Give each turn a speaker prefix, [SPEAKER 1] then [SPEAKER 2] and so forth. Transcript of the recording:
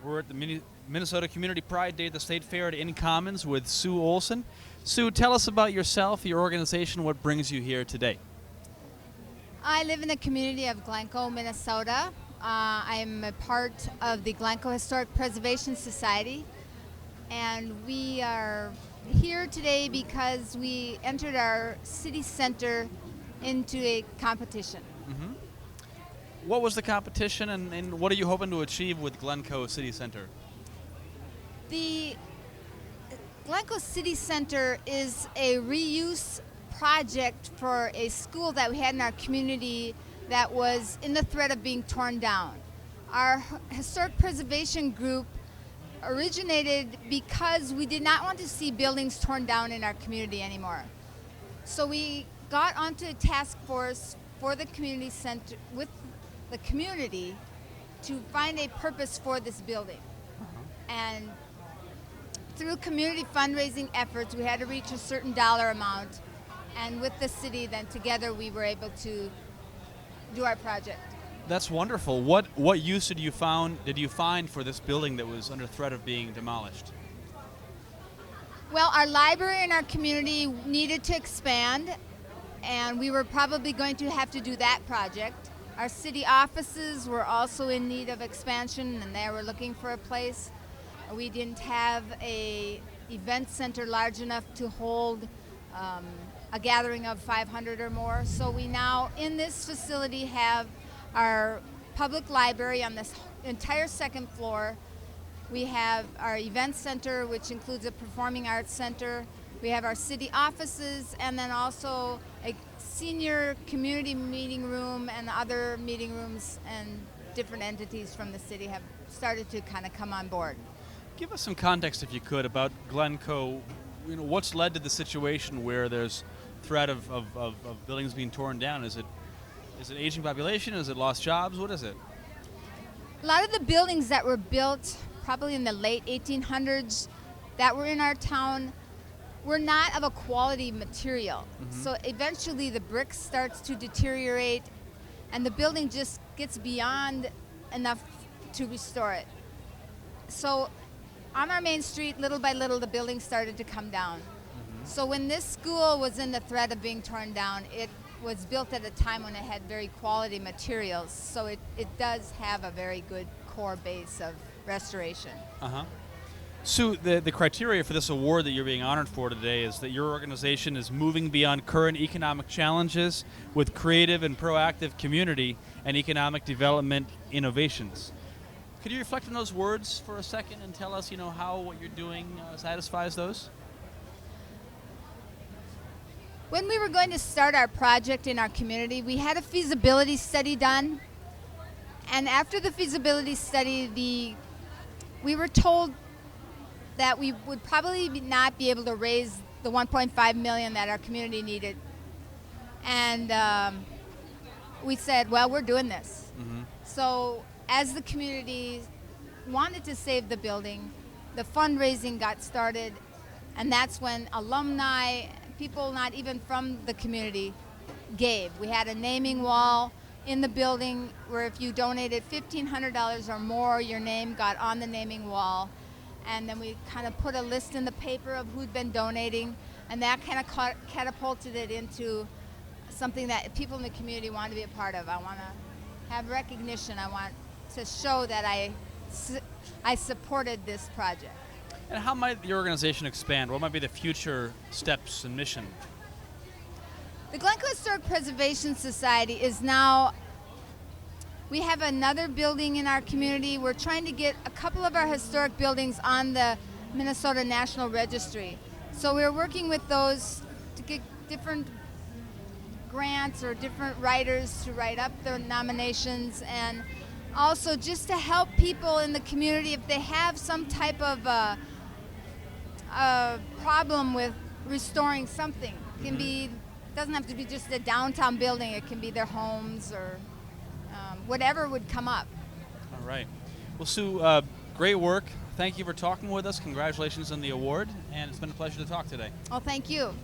[SPEAKER 1] We're at the Minnesota Community Pride Day at the State Fair at In Commons with Sue Olson. Sue, tell us about yourself, your organization, what brings you here today.
[SPEAKER 2] I live in the community of Glencoe, Minnesota. I am a part of the Glencoe Historic Preservation Society, and we are here today because we entered our city center into a competition.
[SPEAKER 1] Mm-hmm. What was the competition, and what are you hoping to achieve with Glencoe City Center?
[SPEAKER 2] The Glencoe City Center is a reuse project for a school that we had in our community that was in the threat of being torn down. Our historic preservation group originated because we did not want to see buildings torn down in our community anymore. So we got onto a task force for the community center with the community to find a purpose for this building. And through community fundraising efforts, we had to reach a certain dollar amount, and with the city, then together we were able to do our project.
[SPEAKER 1] That's wonderful. What use did you find for this building that was under threat of being demolished?
[SPEAKER 2] Well, our library in our community needed to expand, and we were probably going to have to do that project. Our city offices were also in need of expansion, and they were looking for a place. We didn't have a event center large enough to hold a gathering of 500 or more. So we now, in this facility, have our public library on this entire second floor. We have our event center, which includes a performing arts center. We have our city offices, and then also a senior community meeting room, and other meeting rooms and different entities from the city have started to kind of come on board.
[SPEAKER 1] Give us some context, if you could, about Glencoe. What's led to the situation where there's threat of buildings being torn down? Is it aging population? Is it lost jobs? What is it?
[SPEAKER 2] A lot of the buildings that were built probably in the late 1800s that were in our town were not of a quality material. Mm-hmm. So eventually the brick starts to deteriorate, and the building just gets beyond enough to restore it. So on our main street, little by little, the building started to come down. Mm-hmm. So when this school was in the threat of being torn down, it was built at a time when it had very quality materials. So it does have a very good core base of restoration.
[SPEAKER 1] Uh-huh. Sue, the criteria for this award that you're being honored for today is that your organization is moving beyond current economic challenges with creative and proactive community and economic development innovations. Could you reflect on those words for a second and tell us, how what you're doing satisfies those?
[SPEAKER 2] When we were going to start our project in our community, we had a feasibility study done. And after the feasibility study, we were told that we would probably not be able to raise the $1.5 million that our community needed. And we said, well, we're doing this. Mm-hmm. So as the community wanted to save the building, the fundraising got started, and that's when alumni, people not even from the community, gave. We had a naming wall in the building where if you donated $1,500 or more, your name got on the naming wall. And then we kind of put a list in the paper of who'd been donating, and that kind of catapulted it into something that people in the community want to be a part of. I want to have recognition. I want to show that I supported this project.
[SPEAKER 1] And how might your organization expand? What might be the future steps and mission?
[SPEAKER 2] The Glencoe Historic Preservation Society is now, we have another building in our community. We're trying to get a couple of our historic buildings on the Minnesota National Registry. So we're working with those to get different grants or different writers to write up their nominations, and also just to help people in the community if they have some type of a problem with restoring something. It can be, doesn't have to be just a downtown building. It can be their homes or whatever would come up.
[SPEAKER 1] All right. Well, Sue, great work. Thank you for talking with us. Congratulations on the award, and it's been a pleasure to talk today.
[SPEAKER 2] Oh, thank you.